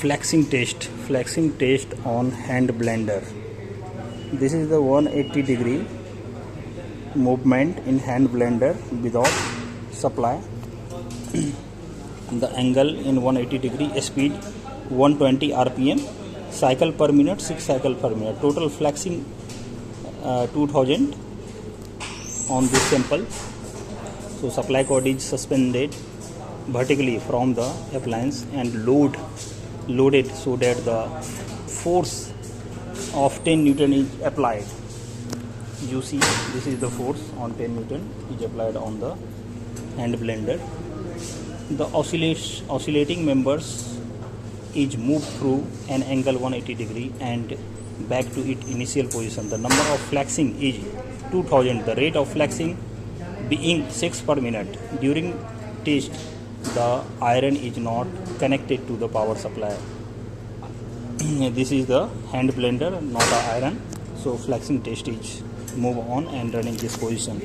Flexing test on hand blender. This is the 180-degree movement in hand blender without supply. The angle in 180-degree, speed 120 rpm, cycle per minute 6 cycle per minute, total flexing 2000 on this sample. So supply cord is suspended vertically from the appliance and loaded so that the force of 10 Newton is applied. You see, this is the force on 10 Newton is applied on the hand blender. The oscillating members is moved through an angle 180-degree and back to its initial position. The number of flexing is 2000. The rate of flexing being 6 per minute. During test, the iron is not connected to the power supply. This is the hand blender, not the iron. So flexing test is move on and running this position.